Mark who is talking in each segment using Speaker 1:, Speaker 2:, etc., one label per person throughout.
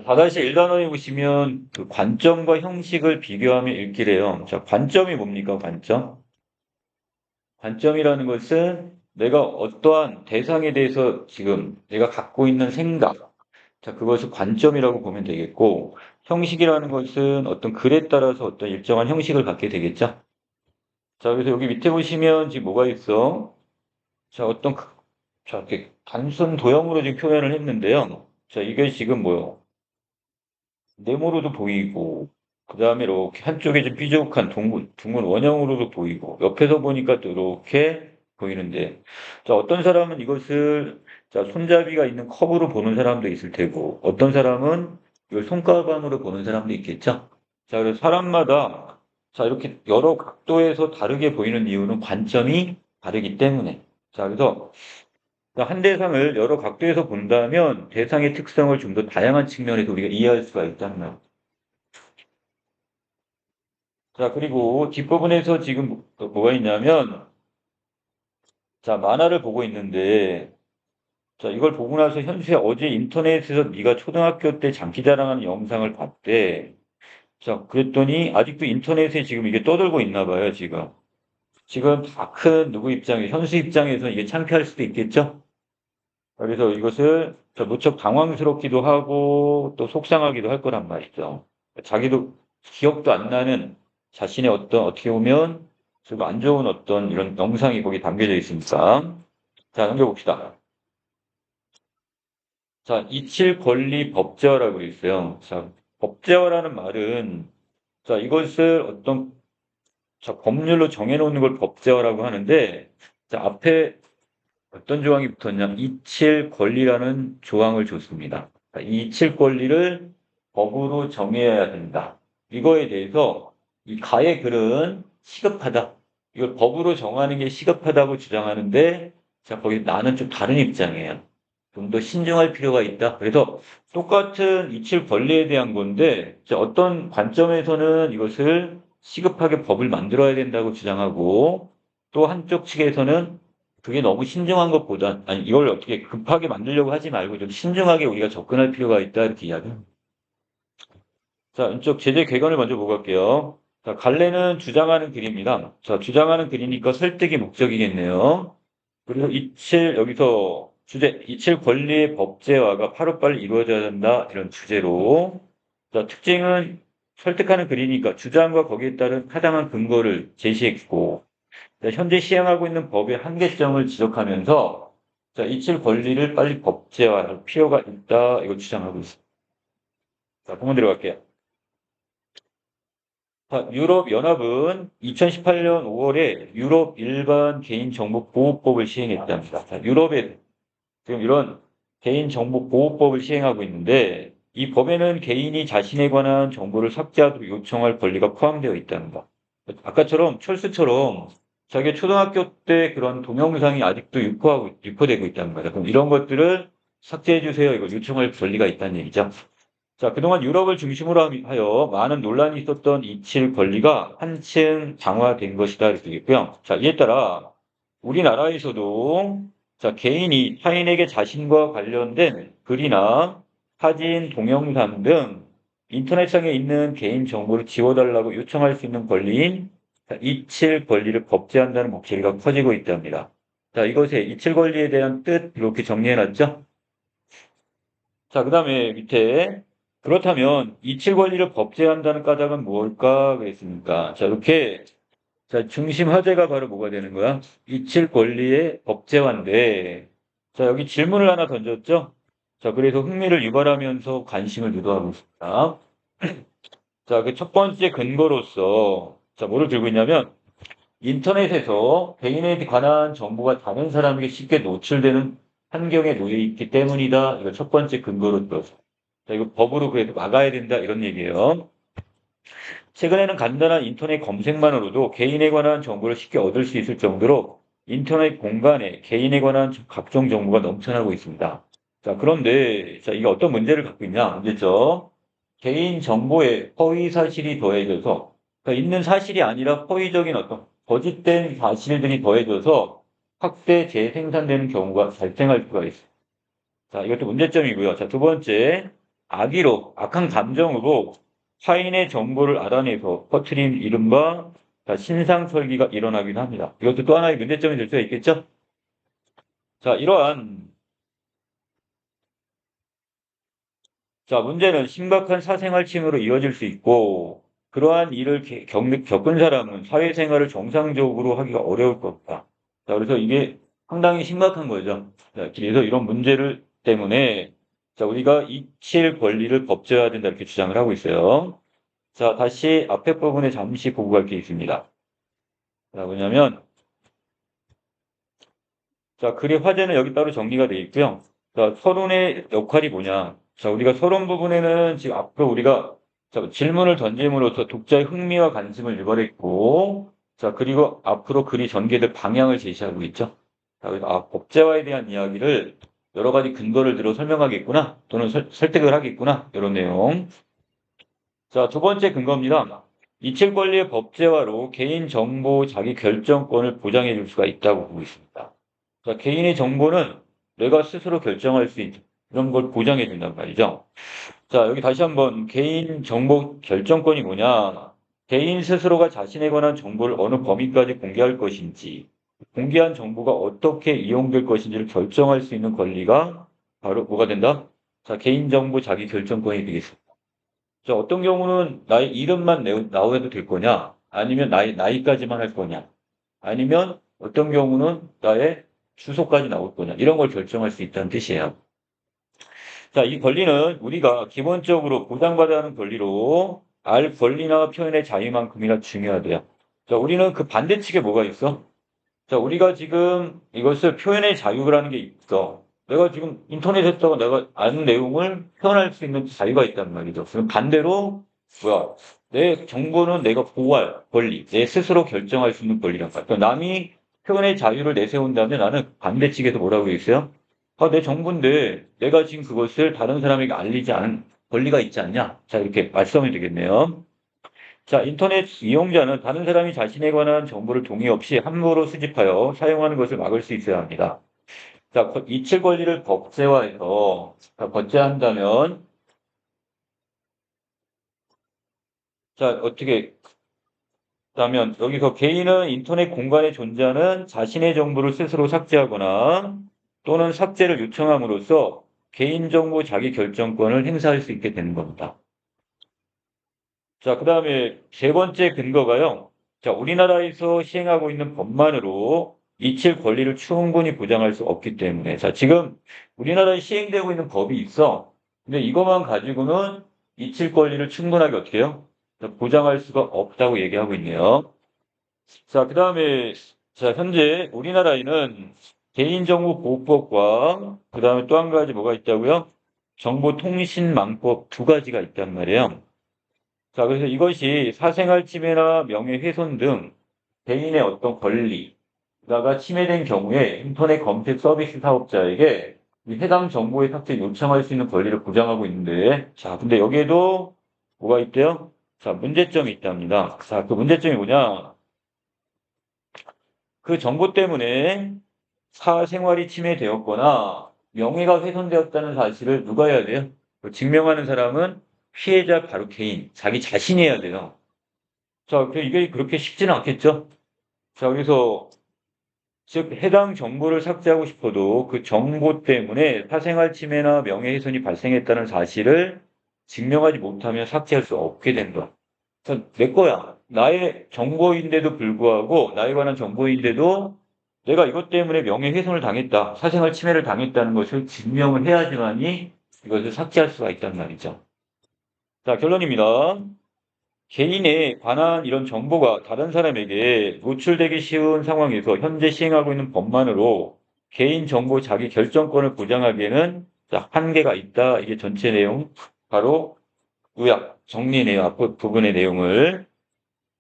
Speaker 1: 4-1단원에 보시면 그 관점과 형식을 비교하며 읽기래요. 자, 관점이 뭡니까, 관점? 관점이라는 것은 내가 어떠한 대상에 대해서 지금 내가 갖고 있는 생각, 자, 그것을 관점이라고 보면 되겠고, 형식이라는 것은 어떤 글에 따라서 어떤 일정한 형식을 갖게 되겠죠? 자, 그래서 여기 밑에 보시면 지금 뭐가 있어? 자, 자, 이렇게 단순 도형으로 지금 표현을 했는데요. 자, 이게 지금 뭐요? 네모로도 보이고, 그 다음에 이렇게 한쪽에 좀 뾰족한 둥근 원형으로도 보이고, 옆에서 보니까 또 이렇게 보이는데, 자, 어떤 사람은 이것을, 자, 손잡이가 있는 컵으로 보는 사람도 있을 테고, 어떤 사람은 이걸 손가방으로 보는 사람도 있겠죠? 자, 그래서 사람마다, 자, 이렇게 여러 각도에서 다르게 보이는 이유는 관점이 다르기 때문에. 자, 그래서 한 대상을 여러 각도에서 본다면 대상의 특성을 좀 더 다양한 측면에서 우리가 이해할 수가 있다는 말. 자, 그리고 뒷부분에서 지금 뭐가 있냐면, 자, 만화를 보고 있는데, 자, 이걸 보고 나서 현수야 어제 인터넷에서 네가 초등학교 때 장기자랑하는 영상을 봤대. 자, 그랬더니 아직도 인터넷에 지금 이게 떠돌고 있나 봐요, 지금. 지금 다 큰 누구 입장에, 현수 입장에서 이게 창피할 수도 있겠죠? 그래서 이것을 무척 당황스럽기도 하고 또 속상하기도 할 거란 말이죠. 자기도 기억도 안 나는 자신의 어떤 어떻게 보면 좀 안 좋은 어떤 이런 영상이 거기 담겨져 있으니까. 자, 넘겨봅시다. 자, 이칠 권리 법제화라고 있어요. 자, 법제화라는 말은 자, 이것을 어떤 자, 법률로 정해놓는 걸 법제화라고 하는데 자, 앞에 어떤 조항이 붙었냐? 이칠 권리라는 조항을 줬습니다. 이 이칠 권리를 법으로 정해야 된다. 이거에 대해서 이 가의 글은 시급하다. 이걸 법으로 정하는 게 시급하다고 주장하는데, 자, 거기 나는 좀 다른 입장이에요. 좀 더 신중할 필요가 있다. 그래서 똑같은 이칠 권리에 대한 건데, 자, 어떤 관점에서는 이것을 시급하게 법을 만들어야 된다고 주장하고, 또 한쪽 측에서는 그게 너무 신중한 것보다, 아니, 이걸 어떻게 급하게 만들려고 하지 말고 좀 신중하게 우리가 접근할 필요가 있다, 이렇게 이야기합니다. 자, 이쪽 제재 궤관을 먼저 보고 갈게요. 자, 갈래는 주장하는 글입니다. 자, 주장하는 글이니까 설득이 목적이겠네요. 그리고 여기서 이칠 권리의 법제화가 하루빨리 이루어져야 된다, 이런 주제로. 자, 특징은 설득하는 글이니까 주장과 거기에 따른 타당한 근거를 제시했고, 자, 현재 시행하고 있는 법의 한계점을 지적하면서 자, 이칠 권리를 빨리 법제화할 필요가 있다. 이거 주장하고 있습니다. 자, 본문 들어갈게요. 자, 유럽연합은 2018년 5월에 유럽 일반 개인정보보호법을 시행했답니다. 자, 유럽에 지금 이런 개인정보보호법을 시행하고 있는데 이 법에는 개인이 자신에 관한 정보를 삭제하도록 요청할 권리가 포함되어 있답니다. 아까처럼 철수처럼 자기 초등학교 때 그런 동영상이 아직도 유포되고 있다는 거죠. 그럼 이런 것들을 삭제해 주세요. 이거 요청할 권리가 있다는 얘기죠. 자, 그동안 유럽을 중심으로 하여 많은 논란이 있었던 이칠 권리가 한층 강화된 것이다. 이렇게 되겠고요. 자, 이에 따라 우리나라에서도 자, 개인이 타인에게 자신과 관련된 글이나 사진, 동영상 등 인터넷상에 있는 개인 정보를 지워달라고 요청할 수 있는 권리인 자, 이칠 권리를 법제한다는 목소리가 커지고 있답니다. 자, 이것의 이칠 권리에 대한 뜻 이렇게 정리해놨죠? 자, 그 다음에 밑에 그렇다면 이칠 권리를 법제한다는 까닭은 뭘까 그랬습니까? 자, 이렇게 자, 중심 화제가 바로 뭐가 되는 거야? 이칠 권리의 법제화인데 자, 여기 질문을 하나 던졌죠? 자, 그래서 흥미를 유발하면서 관심을 유도하고 있습니다. 자, 그 첫 번째 근거로서 자, 뭐를 들고 있냐면 인터넷에서 개인에 관한 정보가 다른 사람에게 쉽게 노출되는 환경에 놓여 있기 때문이다. 이거 첫 번째 근거로 들었어. 자, 이거 법으로 그래도 막아야 된다. 이런 얘기예요. 최근에는 간단한 인터넷 검색만으로도 개인에 관한 정보를 쉽게 얻을 수 있을 정도로 인터넷 공간에 개인에 관한 각종 정보가 넘쳐나고 있습니다. 자, 그런데, 자, 이게 어떤 문제를 갖고 있냐? 문제죠. 개인 정보에 허위 사실이 더해져서, 그러니까 있는 사실이 아니라 허위적인 어떤 거짓된 사실들이 더해져서 확대 재생산되는 경우가 발생할 수가 있습니다. 자, 이것도 문제점이고요. 자, 두 번째. 악한 감정으로 타인의 정보를 알아내서 퍼뜨린 이른바 신상 설기가 일어나긴 합니다. 이것도 또 하나의 문제점이 될 수가 있겠죠? 자, 문제는 심각한 사생활 침해로 이어질 수 있고, 그러한 일을 겪은 사람은 사회생활을 정상적으로 하기가 어려울 것이다. 자, 그래서 이게 상당히 심각한 거죠. 자, 그래서 이런 문제를 때문에, 자, 우리가 이칠 권리를 법제화해야 된다 이렇게 주장을 하고 있어요. 자, 다시 앞에 부분에 잠시 보고 갈 게 있습니다. 자, 뭐냐면, 자, 글의 화제는 여기 따로 정리가 되어 있고요. 자, 서론의 역할이 뭐냐. 자, 우리가 서론 부분에는 지금 앞으로 우리가 질문을 던짐으로써 독자의 흥미와 관심을 유발했고, 자, 그리고 앞으로 글이 전개될 방향을 제시하고 있죠. 자, 그래서 법제화에 대한 이야기를 여러 가지 근거를 들어 설명하겠구나, 또는 설득을 하겠구나, 이런 내용. 자, 두 번째 근거입니다. 이칠 권리의 법제화로 개인 정보 자기 결정권을 보장해 줄 수가 있다고 보고 있습니다. 자, 개인의 정보는 내가 스스로 결정할 수 있는 그런 걸 보장해 준단 말이죠. 자, 여기 다시 한번 개인 정보 결정권이 뭐냐? 개인 스스로가 자신에 관한 정보를 어느 범위까지 공개할 것인지, 공개한 정보가 어떻게 이용될 것인지를 결정할 수 있는 권리가 바로 뭐가 된다? 자, 개인정보 자기 결정권이 되겠습니다. 자, 어떤 경우는 나의 이름만 나오해도 될 거냐? 아니면 나이까지만 할 거냐? 아니면 어떤 경우는 나의 주소까지 나올 거냐? 이런 걸 결정할 수 있다는 뜻이에요. 자, 이 권리는 우리가 기본적으로 보장받아야 하는 권리로 알 권리나 표현의 자유만큼이나 중요하대요. 자, 우리는 그 반대측에 뭐가 있어? 자, 우리가 지금 이것을 표현의 자유라는 게 있어. 내가 지금 인터넷에다가 내가 아는 내용을 표현할 수 있는 자유가 있단 말이죠. 그럼 반대로, 내 정보는 내가 보호할 권리, 내 스스로 결정할 수 있는 권리란 말이야. 그러니까 남이 표현의 자유를 내세운다면 나는 반대측에서 뭐라고 했어요? 내 정보인데 내가 지금 그것을 다른 사람에게 알리지 않은 권리가 있지 않냐? 자, 이렇게 말씀이 되겠네요. 자, 인터넷 이용자는 다른 사람이 자신에 관한 정보를 동의 없이 함부로 수집하여 사용하는 것을 막을 수 있어야 합니다. 자, 이칠 권리를 법제화해서, 법제한다면, 자, 어떻게, 하면, 여기서 개인은 인터넷 공간에 존재하는 자신의 정보를 스스로 삭제하거나 또는 삭제를 요청함으로써 개인정보 자기 결정권을 행사할 수 있게 되는 겁니다. 자, 그 다음에 세 번째 근거가요. 자, 우리나라에서 시행하고 있는 법만으로 이칠 권리를 충분히 보장할 수 없기 때문에. 자, 지금 우리나라에 시행되고 있는 법이 있어. 근데 이것만 가지고는 이칠 권리를 충분하게 어떻게 해요? 자, 보장할 수가 없다고 얘기하고 있네요. 자, 그 다음에, 자, 현재 우리나라에는 개인정보보호법과 그 다음에 또 한 가지 뭐가 있다고요? 정보통신망법 두 가지가 있단 말이에요. 자, 그래서 이것이 사생활 침해나 명예훼손 등 개인의 어떤 권리가 침해된 경우에 인터넷 검색 서비스 사업자에게 이 해당 정보의 삭제 요청할 수 있는 권리를 보장하고 있는데, 자, 근데 여기에도 뭐가 있대요? 자, 문제점이 있답니다. 자, 그 문제점이 뭐냐? 그 정보 때문에 사생활이 침해되었거나 명예가 훼손되었다는 사실을 누가 해야 돼요? 그 증명하는 사람은 피해자 바로 개인, 자기 자신이 해야 돼요. 자, 이게 그렇게 쉽지는 않겠죠? 자, 그래서, 즉, 해당 정보를 삭제하고 싶어도 그 정보 때문에 사생활 침해나 명예훼손이 발생했다는 사실을 증명하지 못하면 삭제할 수 없게 된다. 내 거야. 나의 정보인데도 불구하고, 나에 관한 정보인데도 내가 이것 때문에 명예훼손을 당했다, 사생활 침해를 당했다는 것을 증명을 해야지만이 이것을 삭제할 수가 있단 말이죠. 자, 결론입니다. 개인에 관한 이런 정보가 다른 사람에게 노출되기 쉬운 상황에서 현재 시행하고 있는 법만으로 개인정보 자기 결정권을 보장하기에는 한계가 있다. 이게 전체 내용, 바로 요약, 정리네요. 앞 부분의 내용을.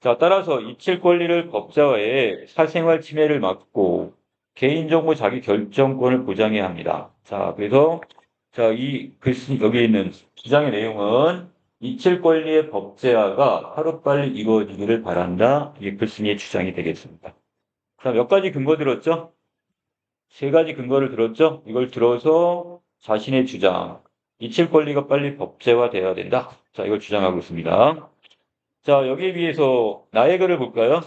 Speaker 1: 자, 따라서 이칠 권리를 법제화해 사생활 침해를 막고 개인정보 자기 결정권을 보장해야 합니다. 자, 그래서 이 글씨 여기 있는 주장의 내용은 이칠 권리의 법제화가 하루빨리 이루어지기를 바란다. 이게 글쓴이의 주장이 되겠습니다. 자, 몇 가지 근거 들었죠? 세 가지 근거를 들었죠? 이걸 들어서 자신의 주장, 이칠 권리가 빨리 법제화돼야 된다. 자, 이걸 주장하고 있습니다. 자, 여기에 비해서 나의 글을 볼까요?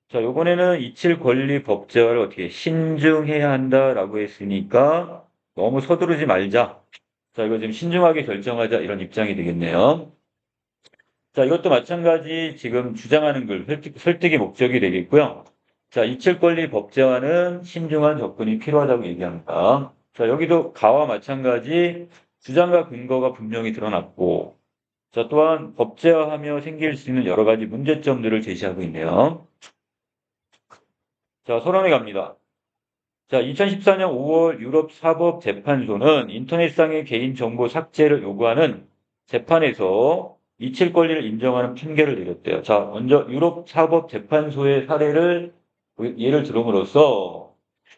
Speaker 1: 자, 요번에는 이칠 권리 법제화를 어떻게 신중해야 한다라고 했으니까 너무 서두르지 말자. 자, 이거 지금 신중하게 결정하자 이런 입장이 되겠네요. 자, 이것도 마찬가지 지금 주장하는 글 설득이 목적이 되겠고요. 자, 이칠 권리 법제화는 신중한 접근이 필요하다고 얘기합니다. 자, 여기도 가와 마찬가지 주장과 근거가 분명히 드러났고, 자, 또한 법제화하며 생길 수 있는 여러 가지 문제점들을 제시하고 있네요. 자, 서론에 갑니다. 자, 2014년 5월 유럽 사법재판소는 인터넷상의 개인정보 삭제를 요구하는 재판에서 이칠 권리를 인정하는 판결을 내렸대요. 자, 먼저 유럽 사법재판소의 사례를 예를 들음으로써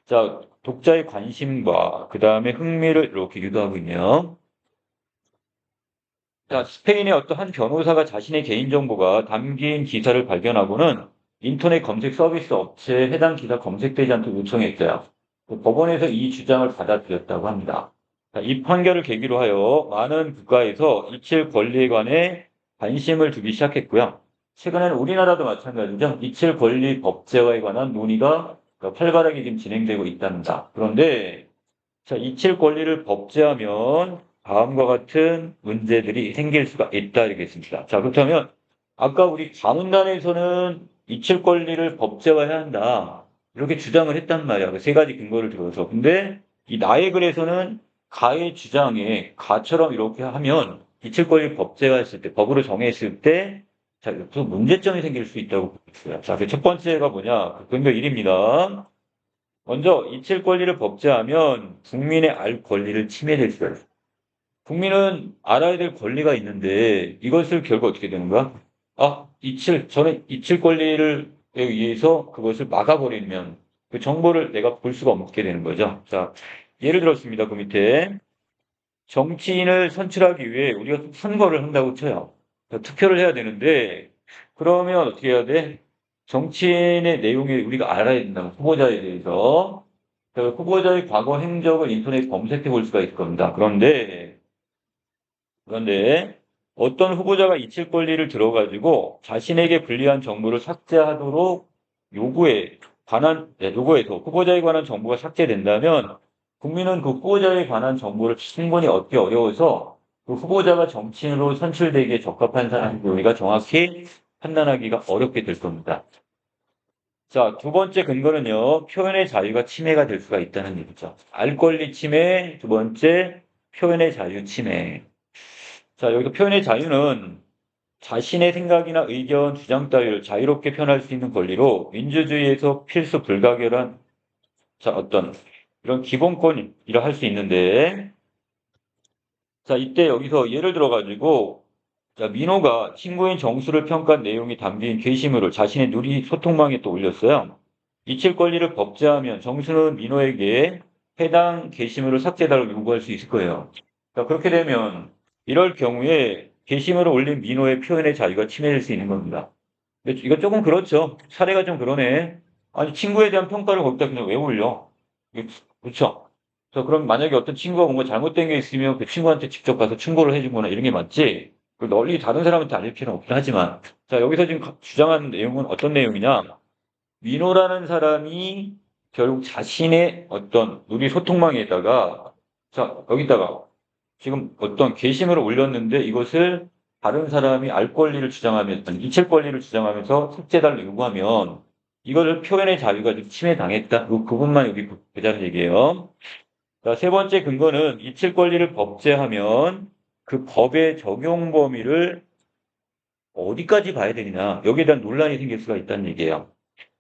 Speaker 1: 자, 독자의 관심과 그 다음에 흥미를 이렇게 유도하고 있네요. 자, 스페인의 어떤 한 변호사가 자신의 개인정보가 담긴 기사를 발견하고는 인터넷 검색 서비스 업체에 해당 기사 검색되지 않도록 요청했어요. 법원에서 이 주장을 받아들였다고 합니다. 자, 이 판결을 계기로 하여 많은 국가에서 이칠 권리에 관해 관심을 두기 시작했고요. 최근에는 우리나라도 마찬가지죠. 이칠 권리 법제화에 관한 논의가 활발하게 지금 진행되고 있답니다. 그런데 자, 이칠 권리를 법제하면 다음과 같은 문제들이 생길 수가 있다 이겠습니다. 자, 그렇다면 아까 우리 가문단에서는 이칠 권리를 법제화해야 한다. 이렇게 주장을 했단 말이야. 그 세 가지 근거를 들어서. 근데 이 나의 글에서는 가의 주장에 가처럼 이렇게 하면 이칠 권리 법제화했을 때, 법으로 정했을 때, 자, 또 문제점이 생길 수 있다고 보고 있어요. 자, 그 첫 번째가 뭐냐? 근거 1입니다. 먼저 이칠 권리를 법제하면 국민의 알 권리를 침해될 수가 있어요. 국민은 알아야 될 권리가 있는데 이것을 결국 어떻게 되는 거야? 저는 이칠 권리를 의해서 그것을 막아버리면 그 정보를 내가 볼 수가 없게 되는 거죠. 자, 예를 들었습니다. 그 밑에 정치인을 선출하기 위해 우리가 선거를 한다고 쳐요. 투표를 해야 되는데 그러면 어떻게 해야 돼? 정치인의 내용을 우리가 알아야 된다고 후보자에 대해서 그 후보자의 과거 행적을 인터넷 검색해 볼 수가 있을 겁니다. 그런데 어떤 후보자가 이칠 권리를 들어가지고 자신에게 불리한 정보를 삭제하도록 요구해서 후보자에 관한 정보가 삭제된다면 국민은 그 후보자에 관한 정보를 충분히 얻기 어려워서 그 후보자가 정치인으로 선출되기에 적합한 사람인지 우리가 정확히 판단하기가 어렵게 될 겁니다. 자, 두 번째 근거는요, 표현의 자유가 침해가 될 수가 있다는 얘기죠. 알 권리 침해, 두 번째, 표현의 자유 침해. 자, 여기서 표현의 자유는 자신의 생각이나 의견, 주장 따위를 자유롭게 표현할 수 있는 권리로 민주주의에서 필수 불가결한 자, 어떤 이런 기본권이라 할 수 있는데 자, 이때 여기서 예를 들어가지고 자, 민호가 친구인 정수를 평가한 내용이 담긴 게시물을 자신의 누리 소통망에 또 올렸어요. 이칠 권리를 법제하면 정수는 민호에게 해당 게시물을 삭제해달라고 요구할 수 있을 거예요. 자, 그렇게 되면 이럴 경우에 게시물을 올린 민호의 표현의 자유가 침해될 수 있는 겁니다. 근데 이거 조금 그렇죠. 사례가 좀 그러네. 아니, 친구에 대한 평가를 거기다 그냥 왜 올려? 그렇죠. 그럼 만약에 어떤 친구가 뭔가 잘못된 게 있으면 그 친구한테 직접 가서 충고를 해주거나 이런 게 맞지? 널리 다른 사람한테 알릴 필요는 없긴 하지만. 자, 여기서 지금 주장하는 내용은 어떤 내용이냐? 민호라는 사람이 결국 자신의 어떤 누리 소통망에다가, 자, 여기다가 지금 어떤 게시물을 올렸는데 이것을 다른 사람이 알 권리를 주장하면서, 이칠 권리를 주장하면서 삭제달라고 요구하면 이거를 표현의 자유가 좀 침해당했다. 그 부분만 여기 보자는 얘기예요. 자, 세 번째 근거는 이칠 권리를 법제하면 그 법의 적용 범위를 어디까지 봐야 되느냐. 여기에 대한 논란이 생길 수가 있다는 얘기예요.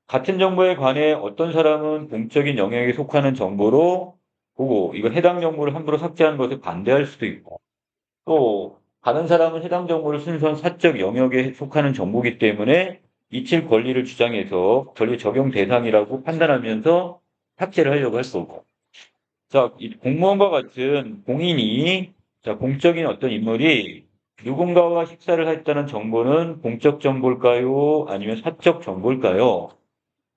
Speaker 1: 같은 정보에 관해 어떤 사람은 공적인 영역에 속하는 정보로 보고 이거 해당 정보를 함부로 삭제하는 것을 반대할 수도 있고 또 다른 사람은 해당 정보를 순수한 사적 영역에 속하는 정보이기 때문에 이칠 권리를 주장해서 권리 적용 대상이라고 판단하면서 삭제를 하려고 할 거고 자, 이 공무원과 같은 공인이 자, 공적인 어떤 인물이 누군가와 식사를 했다는 정보는 공적 정보일까요? 아니면 사적 정보일까요?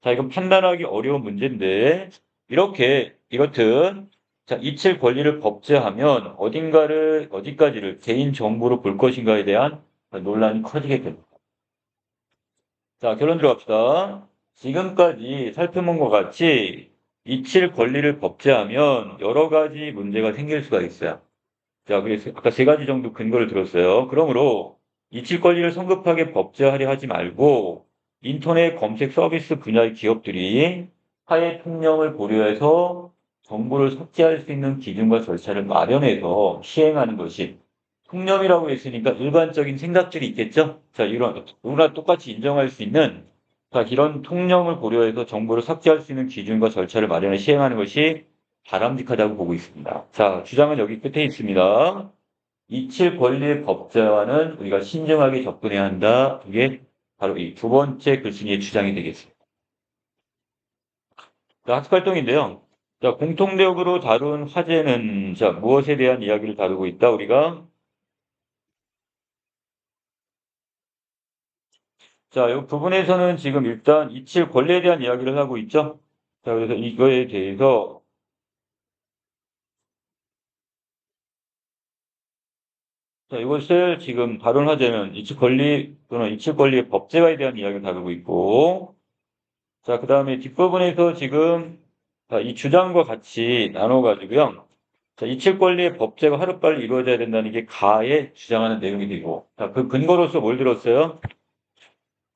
Speaker 1: 자, 이건 판단하기 어려운 문제인데, 이렇게, 이렇듯, 자, 이칠 권리를 법제하면 어디까지를 개인 정보로 볼 것인가에 대한 논란이 커지게 됩니다. 자, 결론 들어갑시다. 지금까지 살펴본 것 같이 이칠 권리를 법제하면 여러 가지 문제가 생길 수가 있어요. 자, 그래서 아까 세 가지 정도 근거를 들었어요. 그러므로 이칠 권리를 성급하게 법제하려 하지 말고 인터넷 검색 서비스 분야의 기업들이 사회 통념을 고려해서 정보를 삭제할 수 있는 기준과 절차를 마련해서 시행하는 것이 통념이라고 했으니까 일반적인 생각들이 있겠죠? 자, 이런, 누구나 똑같이 인정할 수 있는, 자, 이런 통념을 고려해서 정보를 삭제할 수 있는 기준과 절차를 마련해 시행하는 것이 바람직하다고 보고 있습니다. 자, 주장은 여기 끝에 있습니다. 이칠 권리의 법제화는 우리가 신중하게 접근해야 한다. 이게 바로 이 두 번째 글쓴이의 주장이 되겠습니다. 자, 학습활동인데요. 자, 공통적으로 다룬 화제는, 자, 무엇에 대한 이야기를 다루고 있다? 우리가 자, 이 부분에서는 지금 일단 이칠 권리에 대한 이야기를 하고 있죠. 자, 그래서 이거에 대해서 자, 이것을 지금 다룬 화제는 이칠 권리 또는 이칠 권리의 법제화에 대한 이야기를 다루고 있고, 자, 그 다음에 뒷부분에서 지금 자, 이 주장과 같이 나눠가지고요. 자, 이칠 권리의 법제가 하루빨리 이루어져야 된다는 게 가에 주장하는 내용이 되고, 자, 그 근거로서 뭘 들었어요?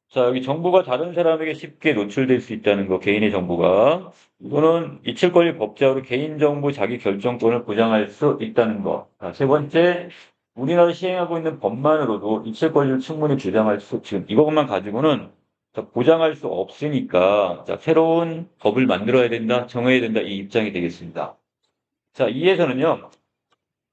Speaker 1: 자, 여기 정보가 다른 사람에게 쉽게 노출될 수 있다는 거, 개인의 정보가. 또는 이칠 권리 법제화로 개인정보 자기 결정권을 보장할 수 있다는 거. 자, 세 번째, 우리나라 시행하고 있는 법만으로도 이칠 권리를 충분히 주장할 수, 지금 이것만 가지고는 자, 보장할 수 없으니까, 자, 새로운 법을 만들어야 된다, 정해야 된다, 이 입장이 되겠습니다. 자, 이에서는요,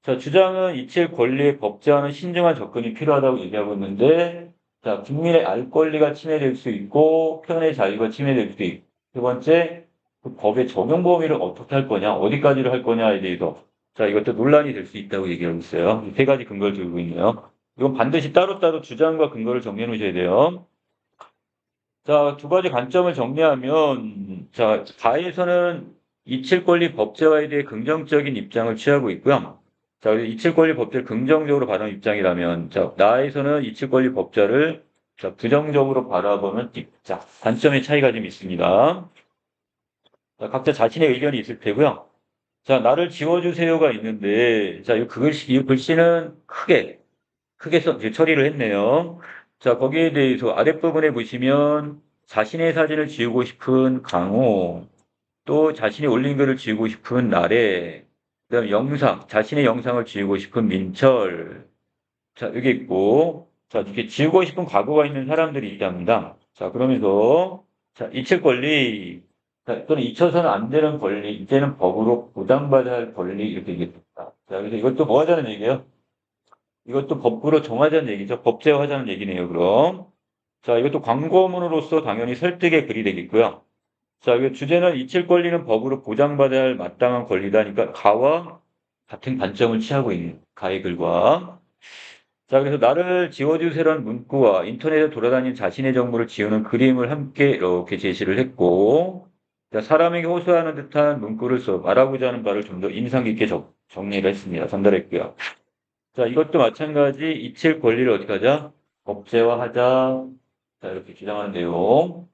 Speaker 1: 자, 주장은 이칠 권리의 법제화는 신중한 접근이 필요하다고 얘기하고 있는데, 자, 국민의 알 권리가 침해될 수 있고, 표현의 자유가 침해될 수 있고, 두 번째, 그 법의 적용 범위를 어떻게 할 거냐, 어디까지를 할 거냐에 대해서, 자, 이것도 논란이 될 수 있다고 얘기하고 있어요. 이 세 가지 근거를 들고 있네요. 이건 반드시 따로따로 주장과 근거를 정리해 놓으셔야 돼요. 자, 두 가지 관점을 정리하면, 자, 가에서는 이칠 권리 법제화에 대해 긍정적인 입장을 취하고 있고요. 자, 이칠 권리 법제를 긍정적으로 바라는 입장이라면, 자, 나에서는 이칠 권리 법제를 자, 부정적으로 바라보는 입장, 관점의 차이가 좀 있습니다. 자, 각자 자신의 의견이 있을 테고요. 자, 나를 지워주세요가 있는데, 자, 이 글씨는 크게 처리를 했네요. 자, 거기에 대해서 아랫부분에 보시면 자신의 사진을 지우고 싶은 강호, 또 자신이 올린 글을 지우고 싶은 나래, 그다음 자신의 영상을 지우고 싶은 민철. 자, 여기 있고, 자, 이렇게 지우고 싶은 과거가 있는 사람들이 있답니다. 자, 그러면서, 자, 잊힐 권리, 자, 또는 잊혀서는 안 되는 권리, 이제는 법으로 보장받아야 할 권리, 이렇게 얘기했습니다. 자, 그래서 이것도 뭐 하자는 얘기예요? 이것도 법으로 정하자는 얘기죠. 법제화하자는 얘기네요, 그럼. 자, 이것도 광고문으로서 당연히 설득의 글이 되겠고요. 자, 이 주제는 잊힐 권리는 법으로 보장받아야 할 마땅한 권리다니까 가와 같은 관점을 취하고 있는 가의 글과. 자, 그래서 나를 지워주세요라는 문구와 인터넷에 돌아다니는 자신의 정보를 지우는 그림을 함께 이렇게 제시를 했고, 자, 사람에게 호소하는 듯한 문구를 써 말하고자 하는 바를 좀 더 인상 깊게 정리를 했습니다. 전달했고요. 자, 이것도 마찬가지 이칠 권리를 어떻게 하자? 법제화하자. 자, 이렇게 주장하는 내용.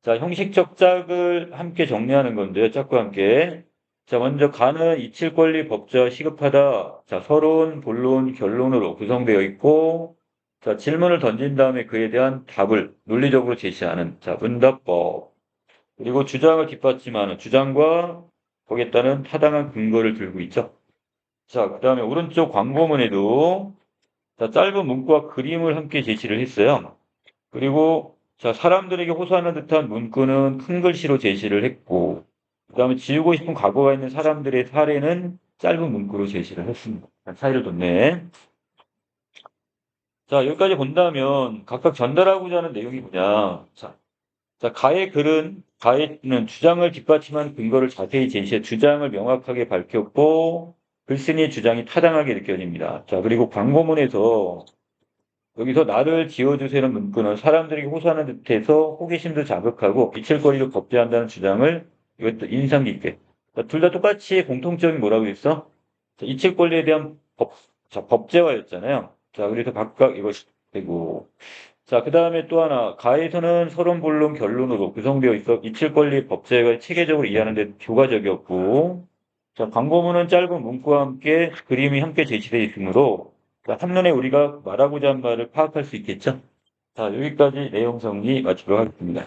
Speaker 1: 자, 형식적 짝을 함께 정리하는 건데요. 짝과 함께. 자, 먼저 가는 이칠 권리 법제화 시급하다. 자, 서론, 본론, 결론으로 구성되어 있고, 자, 질문을 던진 다음에 그에 대한 답을 논리적으로 제시하는, 자, 문답법. 그리고 주장을 뒷받침하는 주장과 거기에 따른 타당한 근거를 들고 있죠. 자, 그 다음에 오른쪽 광고문에도 자, 짧은 문구와 그림을 함께 제시를 했어요. 그리고 자, 사람들에게 호소하는 듯한 문구는 큰 글씨로 제시를 했고, 그 다음에 지우고 싶은 과거가 있는 사람들의 사례는 짧은 문구로 제시를 했습니다. 차이를 뒀네. 자, 여기까지 본다면 각각 전달하고자 하는 내용이 뭐냐. 자, 가해는 주장을 뒷받침한 근거를 자세히 제시해 주장을 명확하게 밝혔고, 글쓴이의 주장이 타당하게 느껴집니다. 자, 그리고 광고문에서 여기서 나를 지워주세요는 문구는 사람들에게 호소하는 듯해서 호기심도 자극하고 비칠거리로 법제한다는 주장을 이것도 인상 깊게 둘 다 똑같이 공통점이 뭐라고 했어? 자, 이칠 권리에 대한 법제화였잖아요. 자, 그래서 각각 이것이 되고. 자, 그 다음에 또 하나. 가에서는 서론, 본론, 결론으로 구성되어 있어 이칠 권리 법제화를 체계적으로 이해하는 데 교과적이었고. 자, 광고문은 짧은 문구와 함께 그림이 함께 제시되어 있으므로 자, 한눈에 우리가 말하고자 하는 말을 파악할 수 있겠죠? 자, 여기까지 내용 정리 마치도록 하겠습니다.